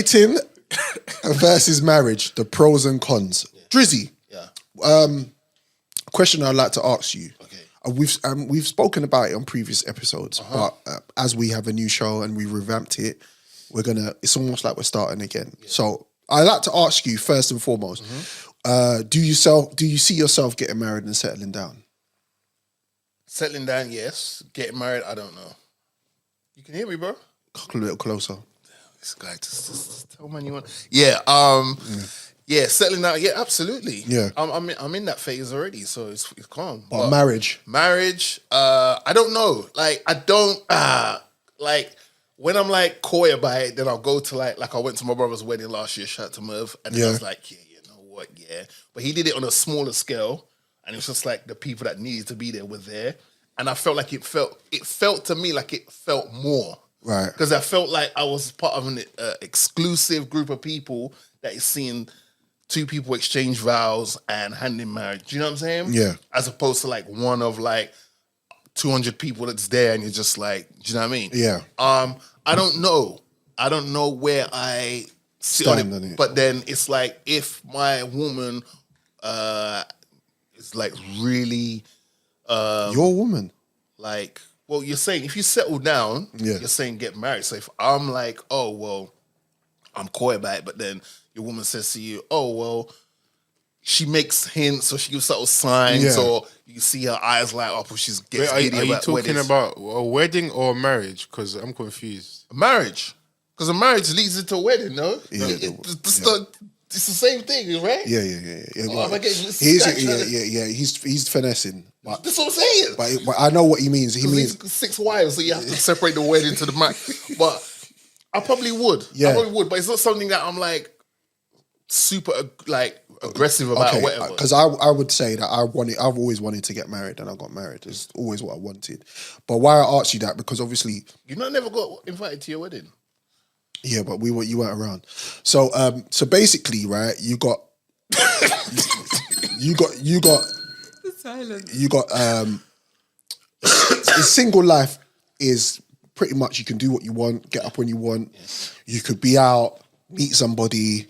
Dating versus marriage, the pros and cons. Drizzy, question I'd like to ask you. Okay. We've spoken about it on previous episodes, but as we have a new show and we revamped it, it's almost like we're starting again. Yeah. So I'd like to ask you first and foremost, do you see yourself getting married and settling down? Settling down, yes. Getting married, I don't know. You can hear me, bro? A little closer. This guy just tell man you want. Yeah, yeah, settling down. Yeah, absolutely. Yeah, I'm in that phase already, so it's calm. But marriage, I don't know. Like I don't like when I'm like coy about it. Then I'll go to like I went to my brother's wedding last year. Shout out to Merv, and then I was like, yeah, you know what, yeah. But he did it on a smaller scale, and it's just like the people that needed to be there were there, and I felt like it felt to me like it felt more. Right. Because I felt like I was part of an exclusive group of people that is seeing two people exchange vows and hand in marriage. Do you know what I'm saying? Yeah. As opposed to like one of like 200 people that's there and you're just like, do you know what I mean? Yeah. I don't know. I don't know where I sit on it. But then it's like if my woman is like really... your woman? Like... Well, you're saying if you settle down, you're saying get married. So if I'm like, oh, well, I'm coy about it, but then your woman says to you, oh, well, she makes hints or she gives subtle signs or you see her eyes light up or she's gets giddy Are you about talking weddings. about a wedding or marriage? Because I'm confused. Marriage. Because a marriage leads into a wedding, no? Yeah, it's the same thing, right? Yeah. He's finessing. But, that's what I'm saying. But I know what he means. He means 6 wives, so you have to separate the wedding to the marriage. But I probably would. Yeah. I probably would. But it's not something that I'm like super like aggressive about or whatever. Because I would say that I've always wanted to get married and I got married. It's always what I wanted. But why I asked you that, because obviously you never got invited to your wedding. Yeah, but you weren't around. So basically, right, you got silence. You got single life is pretty much you can do what you want, get up when you want. You could be out, meet somebody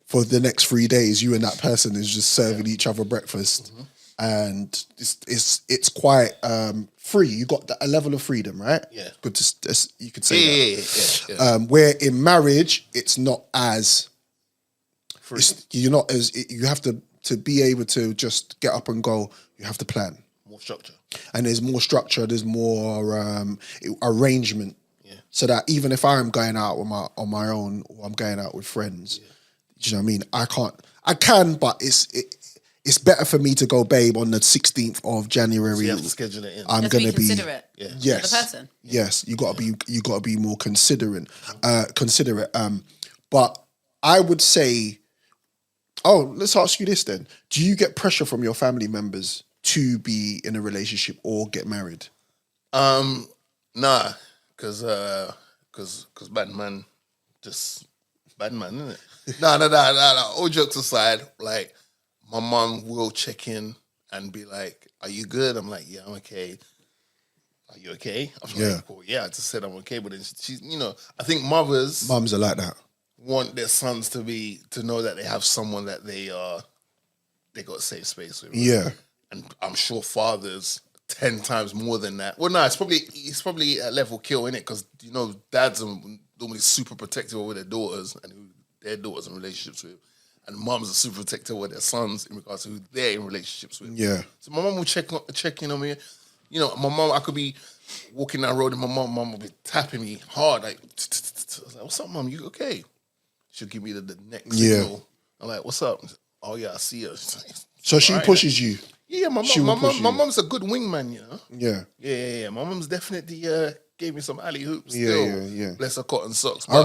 for the next 3 days. You and that person is just serving each other breakfast, and it's quite free. You got a level of freedom, right? Yeah, good to you could say that. Yeah. Where in marriage, it's not as free. You're not as you have to be able to just get up and go. You have to plan. More structure. And there's more structure, there's more arrangement. Yeah. So that even if I'm going out on my own or I'm going out with friends, do you know what I mean? I can, but it's better for me to go, babe, on the 16th of January. So you have to schedule it in. I'm going to be considerate. Yes. The person. Yes. You got to be more considerate. But I would say, let's ask you this then. Do you get pressure from your family members to be in a relationship or get married? Nah, because bad man, isn't it? No. All jokes aside, like my mom will check in and be like, "Are you good?" I'm like, "Yeah, I'm okay." Are you okay? I'm like, well, yeah, I just said I'm okay, but then she's, I think mums are like that. Want their sons to know that they have someone that they got a safe space with. Yeah. And I'm sure fathers 10 times more than that. Well, no, it's probably a level kill, innit? Because dads are normally super protective over their daughters and who their daughters in relationships with, and mums are super protective over their sons in regards to who they're in relationships with. Yeah. So my mum will check in on me. My mum, I could be walking down the road and my mum will be tapping me hard, like, "What's up, mum? You okay?" She'll give me the next signal. I'm like, "What's up?" "Oh yeah, I see her." So she pushes you. Yeah, my mum's a good wingman, Yeah. My mum's definitely gave me some alley hoops. Yeah. Bless her cotton socks. I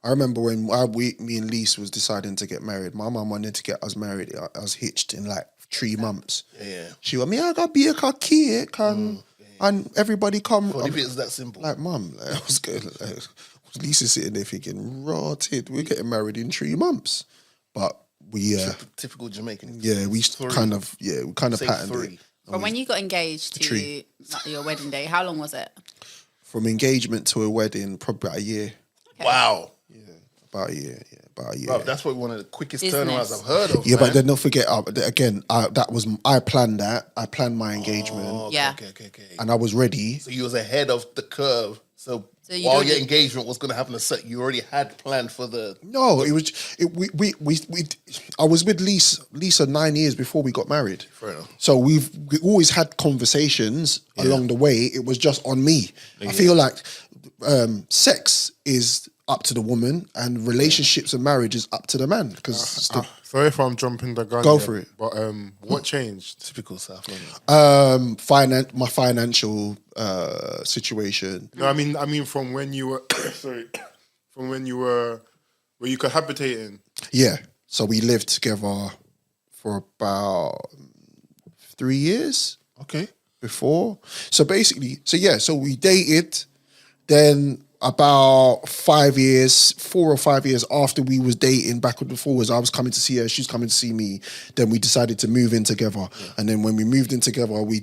remember when me and Lise was deciding to get married. My mum wanted to get us married. I was hitched in like 3 months. Yeah. She went, I gotta be a kid, and everybody come. What if it's that simple? Like, mum, I was good. Lisa sitting there thinking, rotted, we're getting married in 3 months. But we typical Jamaican. Yeah, we kind of patterned it. From when you got engaged to your wedding day, how long was it? From engagement to a wedding, probably about a year. Okay. Wow. Yeah. About a year. Yeah, about a year. Bro, that's what one of the quickest Business. turnarounds I've heard of. Yeah, man. but then don't forget again. I planned that. I planned my engagement, Okay, Yeah. okay. and I was ready. So you was ahead of the curve. So you while don't your need- engagement was going to happen, you already had planned for the. No, it was. We. I was with Lisa 9 years before we got married. Fair enough. So we always had conversations along the way. It was just on me. I feel like sex is up to the woman, and relationships and marriage is up to the man. Because Sorry if I'm jumping the gun. Go here, for it. But what changed? Typical South London. my financial situation. No, I mean from when you were sorry, from when you were where you cohabitating. Yeah. So we lived together for about 3 years Okay. before. So basically, so we dated. Then about 5 years, 4 or 5 years after we was dating backwards and forwards, I was coming to see her, she's coming to see me. Then we decided to move in together. And then when we moved in together, we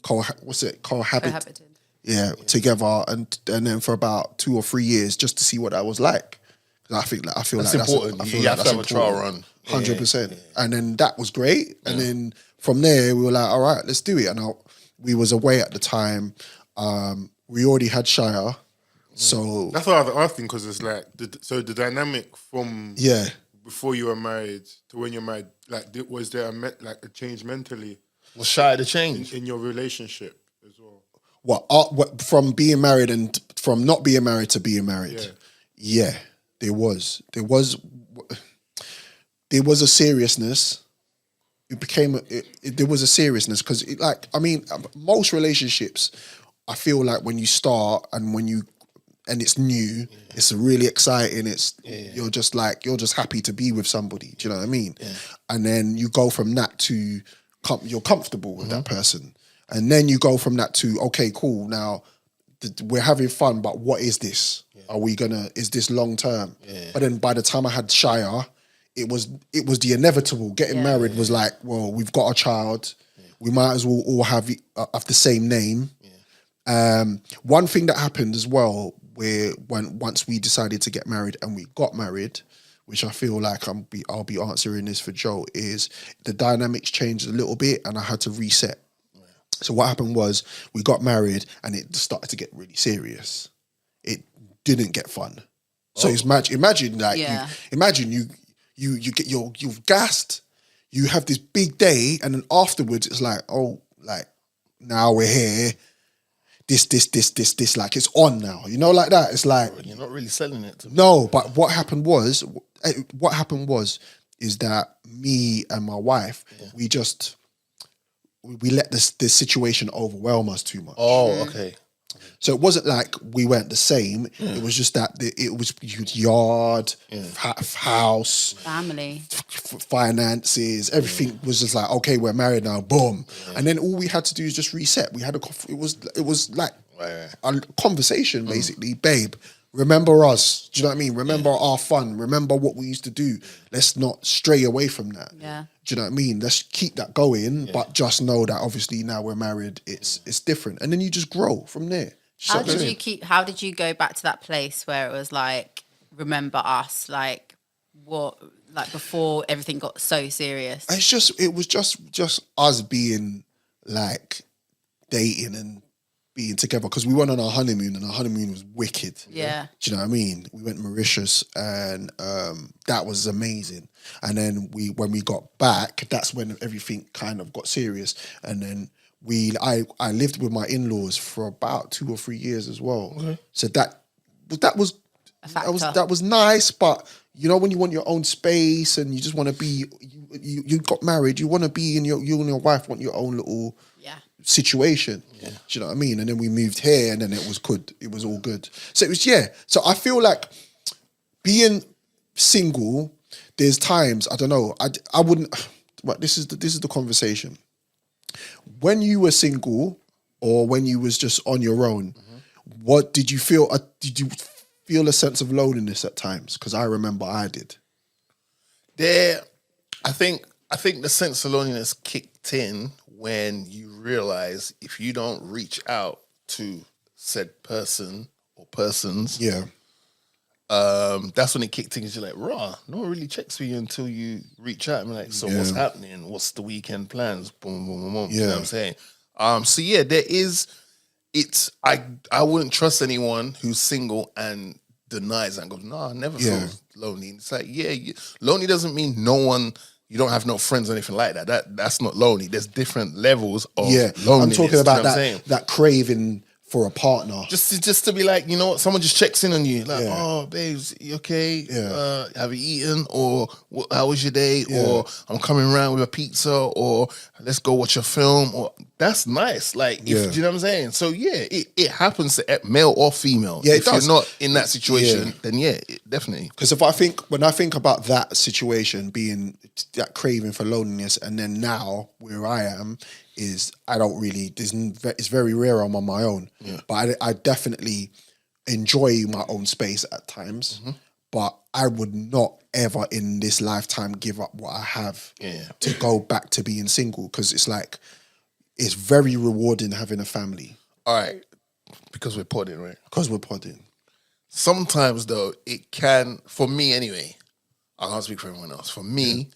cohabited. Yeah, together, and then for about 2 or 3 years, just to see what that was like. 'Cause I feel That's like important. I feel You like have to that's have a trial important. run. 100%. And then that was great. And then from there, we were like, all right, let's do it. And we was away at the time. We already had Shire. So That's what I was asking because it's like the dynamic from yeah, before you were married to when you're married, like was there a change mentally Was shy to change. in your relationship as well? what from being married and from not being married to being married. Yeah. Yeah, there was a seriousness. There was a seriousness because most relationships, I feel like when you start and it's new, it's really exciting. You're just happy to be with somebody. Do you know what I mean? Yeah. And then you go from that to you're comfortable with that person, and then you go from that to okay, cool. Now we're having fun, but what is this? Is this long term? But then by the time I had Shire, it was the inevitable. Getting married was like, well, we've got a child. We might as well all have the same name. One thing that happened as well, once we decided to get married and we got married, which I feel like I'll be answering this for Joe, is the dynamics changed a little bit and I had to reset. So what happened was we got married and it started to get really serious. It didn't get fun. So imagine you get you've gassed, you have this big day, and then afterwards it's like, oh, like now we're here. This, like it's on now. You know, like that. It's like You're not really selling it to me. no, but what happened was is that me and my wife, we let this situation overwhelm us too much. Oh, okay. So it wasn't like we weren't the same. It was just that it was yard, house, Family. finances, everything was just like, okay, we're married now, boom. And then all we had to do is just reset. We had it was like a conversation basically, babe. Remember us. Do you know what I mean? Remember our fun. Remember what we used to do. Let's not stray away from that. Yeah. Do you know what I mean? Let's keep that going, but just know that obviously now we're married, it's different. And then you just grow from there. How did you go back to that place where it was like, remember us, like what, like before everything got so serious? It was just us being like dating and being together because we went on our honeymoon and our honeymoon was wicked. Yeah. Do you know what I mean? We went Mauritius and that was amazing. And then when we got back, that's when everything kind of got serious. And then I lived with my in-laws for about 2 or 3 years as well. Okay. So that was a factor. that was nice, but you know when you want your own space and you just want to be you got married, you want to be you and your wife want your own little situation. Yeah. Do you know what I mean? And then we moved here and then it was good. It was all good. So it was so I feel like being single, there's times, I don't know, I wouldn't but this is the conversation. When you were single or when you was just on your own, what did you feel? Did you feel a sense of loneliness at times? Because I remember I did. I think the sense of loneliness kicked in when you realize if you don't reach out to said person or persons, that's when it kicked in. 'Cause you're like, raw, no one really checks for you until you reach out and be like, so what's happening? What's the weekend plans? Boom, boom, boom, boom. You know what I'm saying? So yeah, there is. It's I wouldn't trust anyone who's single and denies that and goes, no, I never feel lonely. It's like, lonely doesn't mean no one. You don't have no friends or anything like that. That's not lonely. There's different levels of loneliness. I'm talking about you know what I'm saying? that craving for a partner. Just to be like, you know what, someone just checks in on you, like, oh, babes, you okay? Have you eaten? Or how was your day? Or I'm coming around with a pizza, or let's go watch a film. Or that's nice. Like, do you know what I'm saying? So yeah, it happens to male or female. Yeah, it if does. you're not in that situation, then definitely. Because when I think about that situation being that craving for loneliness, and then now where I am is I don't really. It's very rare I'm on my own, but I definitely enjoy my own space at times. But I would not ever in this lifetime give up what I have to go back to being single, because it's like it's very rewarding having a family. All right, because we're podding, right? Because we're podding. Sometimes though, it can, for me anyway, I can't speak for everyone else. For me,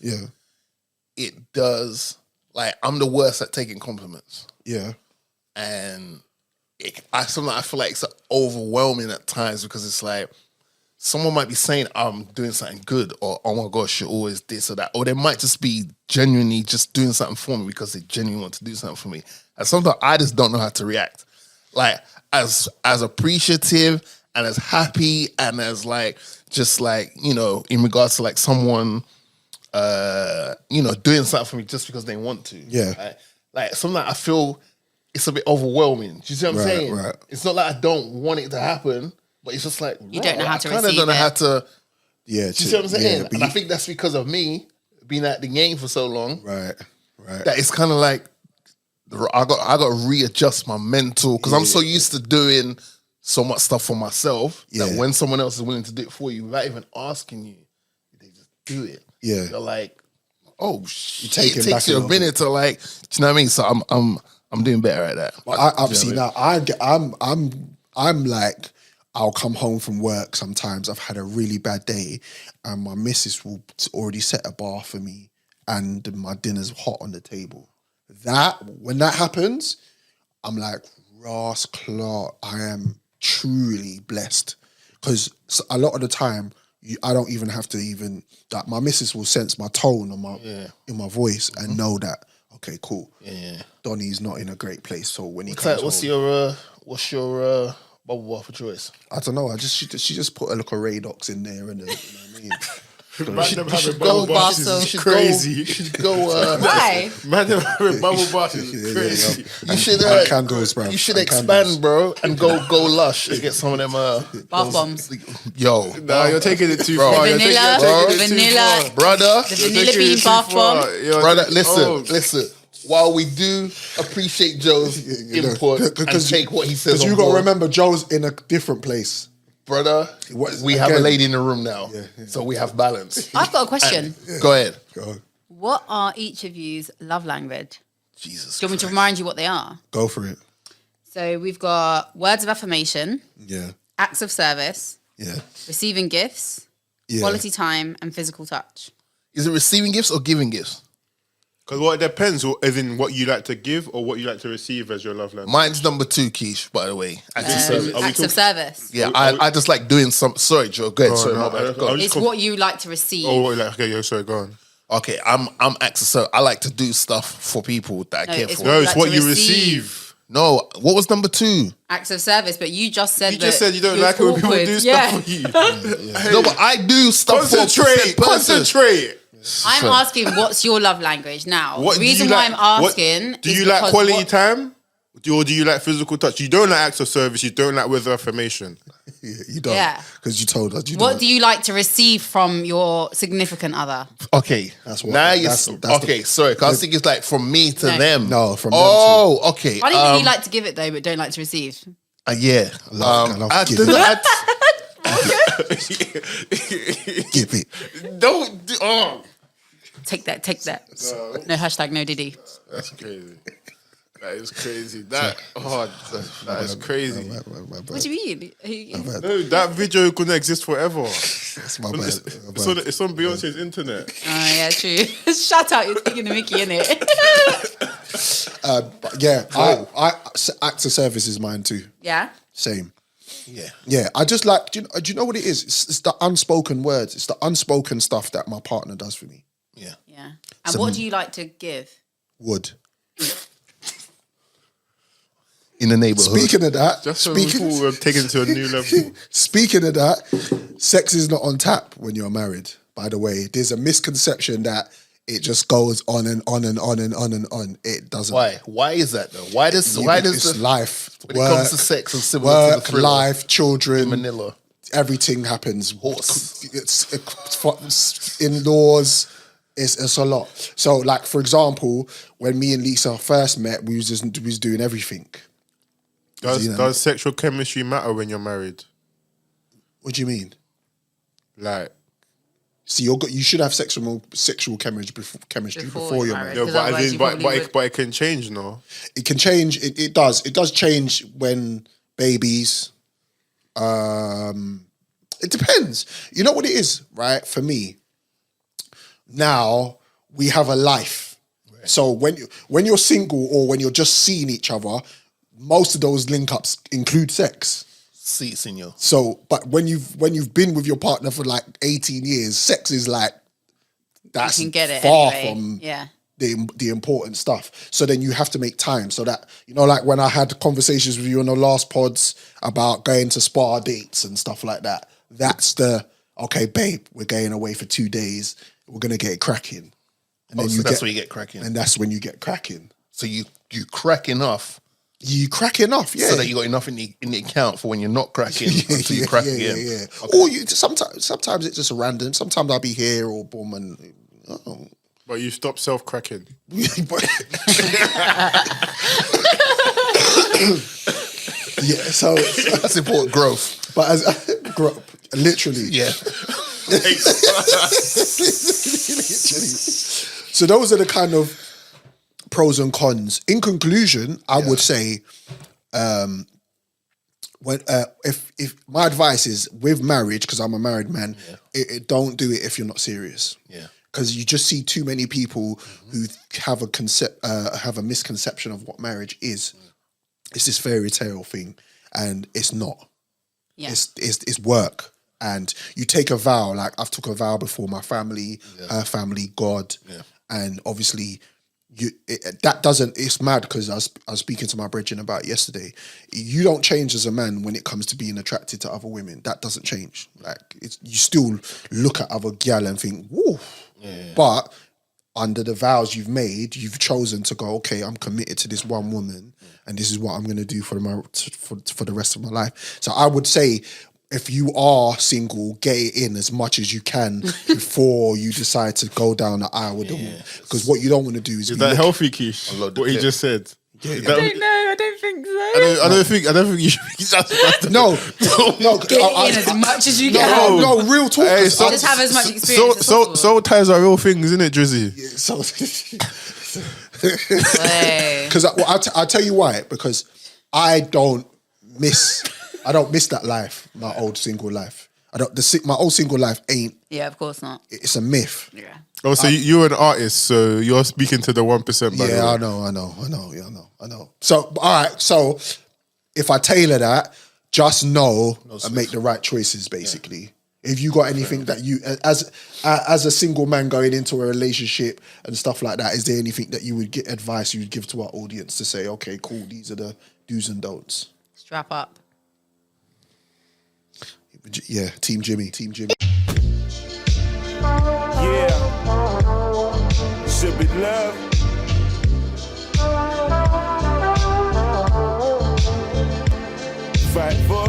it does. Like, I'm the worst at taking compliments. Yeah. And sometimes I feel like it's overwhelming at times, because it's like someone might be saying I'm doing something good, or oh my gosh, you're always this or that. Or they might just be genuinely just doing something for me because they genuinely want to do something for me. And sometimes I just don't know how to react. Like, as appreciative and as happy and as like, just like, you know, in regards to like someone doing something for me just because they want to. Yeah. Like sometimes I feel it's a bit overwhelming. Do you see what I'm saying? Right. It's not like I don't want it to happen, but it's just like, You don't know how to I kind of receive don't know it. how to. Yeah. Do you see what I'm saying? but And I think that's because of me being at the game for so long. Right. That it's kind of like I got to readjust my mental, because I'm so used to doing so much stuff for myself that when someone else is willing to do it for you without even asking you, they just do it. Yeah. You're like, oh shit, take it it takes back you a a little minute to like, do you know what I mean? So I'm doing better at that. But I obviously now I'm like, I'll come home from work sometimes. I've had a really bad day, and my missus will already set a bar for me, and my dinner's hot on the table. When that happens, I'm like, Ross Clark, I am truly blessed, because a lot of the time I don't even have to that my missus will sense my tone in my voice and know that, okay, cool. Donnie's not in a great place, so when he comes home, What's your bubble bath of choice? I don't know. She just put a look of Radox in there, and you know what I mean. Man, them having Go bubble baths is Bath You should crazy. You should go. Why? Man, them having bubble baths is Yeah, crazy. You should And candles, bro. You should And expand, candles. bro, and go Lush and get some of them. Bath bombs. Yo, Nah, you're taking it too Bro. far. The You're taking vanilla, it too vanilla, far. brother, the You're vanilla taking it bean too bath far. bomb. You're brother. taking- Listen. While we do appreciate Joe's input and take what he says, Because you got to remember, Joe's in a different place. brother, we have a again- lady in the room now, so we have balance. I've got a question. Go ahead. What are each of you's love language? Jesus. Do you want me to remind you what they are? Go for it. So we've got words of affirmation, Yeah. acts of service, Yeah. receiving gifts, Yeah. quality time, and physical touch. Is it receiving gifts or giving gifts? Because it depends, as in what you like to give or what you like to receive as your love language. Mine's number 2, Keish, by the way. Acts of service. we Acts of service. Yeah, I just like doing some. Sorry, Joe. Go ahead. Sorry, no, my bad. Go. I was- It's what you like to receive. Oh, like, okay, sorry, go on. Okay, I'm acts of service. I like to do stuff for people that I No, care it's for. No, it's like what to you receive. receive. No, what was number 2? Acts of service, but you just said You just that said you don't was like it when people awkward. do Yeah. stuff for you. No, but I do stuff for Concentrate, a person. concentrate. I'm asking, what's your love language now? What The do you reason why like- I'm what- asking Do is you like because quality what- time? Or do you like physical touch? You don't like acts of service. You don't like words of affirmation. Yeah, you don't. Yeah. Because you told us. You What don't. do you like to receive from your significant other? Okay, That's what- now you. that's Okay, sorry. Cause I think it's like from me to No. them. No, from them Oh, okay. I didn't think you like to give it though, but don't like to receive. Yeah. I love I giving. don't know, Give it. Don't do, oh. Take that. No hashtag no Diddy. That's crazy. That is crazy. That is crazy. My What bad. do you mean? No, that video gonna exist forever. That's my bad. It's on Beyonce's internet. Oh yeah, true. Shut up! You're taking the Mickey in it. But yeah, acts of service is mine too. Yeah. Same. Yeah. Yeah, I just like. Do you know what it is? It's the unspoken words. It's the unspoken stuff that my partner does for me. Yeah. Yeah. And what do you like to give? Would. In the neighborhood. Speaking of that, Just so we were taken to a new level. speaking of that, sex is not on tap when you're married. By the way, there's a misconception that it just goes on and on and on and on and on. It doesn't. Why? Why is that though? Why does It's life? when it comes to sex and similar to the Work, thriller, life, children, Manila? everything happens. Horse. It's in-laws. It's a lot. So, like for example, when me and Lisa first met, we was doing everything. Does sexual chemistry matter when you're married? What do you mean? Like, See, you should have sexual chemistry before you're married. no, Because but otherwise you probably would- but it can change, no? It can change. It does. It does change when babies. It depends. You know what it is, right? For me, now we have a life. Right. So when you're single or when you're just seeing each other, most of those link-ups include sex. Seats in your. So, but when you've been with your partner for like 18 years, sex is like that's You can get it far anyway. from Yeah. the important stuff. So then you have to make time so that, you know, like when I had conversations with you on the last pods about going to spa dates and stuff like that, that's okay, babe, we're going away for 2 days. We're going to get it cracking. And So that's where you get cracking. And that's when you get cracking. So you crack enough You crack enough, yeah. so that you got enough in the account for when you're not cracking until you crack again. Yeah. Or you sometimes it's just random. Sometimes I'll be here or boom and But you stop self-cracking. yeah. So, That's important growth. but as literally, Yeah. literally. So those are the kind of pros and cons. In conclusion, I would say, if my advice is with marriage, because I'm a married man, don't do it if you're not serious. Yeah. Because you just see too many people who have a misconception of what marriage is. It's this fairy tale thing, and it's not. Yeah. It's work. And you take a vow, like I've took a vow before my family, her family, God, and obviously it's mad because I was speaking to my brethren about it yesterday. You don't change as a man when it comes to being attracted to other women. That doesn't change. Like you still look at other gal and think, whoa. But under the vows you've made, you've chosen to go, okay, I'm committed to this one woman, and this is what I'm going to do for the rest of my life. So I would say, if you are single, get it in as much as you can before you decide to go down the aisle with them. Because what you don't want to do is Is that healthy, Keish? Unload the What he clip. just said. Is that- I don't think so. I don't think you should be just no. Get in as much as you can. No, real talk. Hey, 'cause Just have as much experience as possible. soul ties are real things, isn't it, Drizzy? Hey. Because I'll tell you why. Because I don't miss that life, my old single life. My old single life ain't. Yeah, of course not. It's a myth. Yeah. Oh, so you're an artist, so you're speaking to the 1%. By the way. Yeah, I know. So, all right. So, if I tailor that, just know and make the right choices. Basically, if you got anything that you, as a single man going into a relationship and stuff like that, is there anything that you would get advice you would give to our audience to say, okay, cool, these are the do's and don'ts? Strap up. Yeah, Team Jimmy. Yeah, should be love. Fight for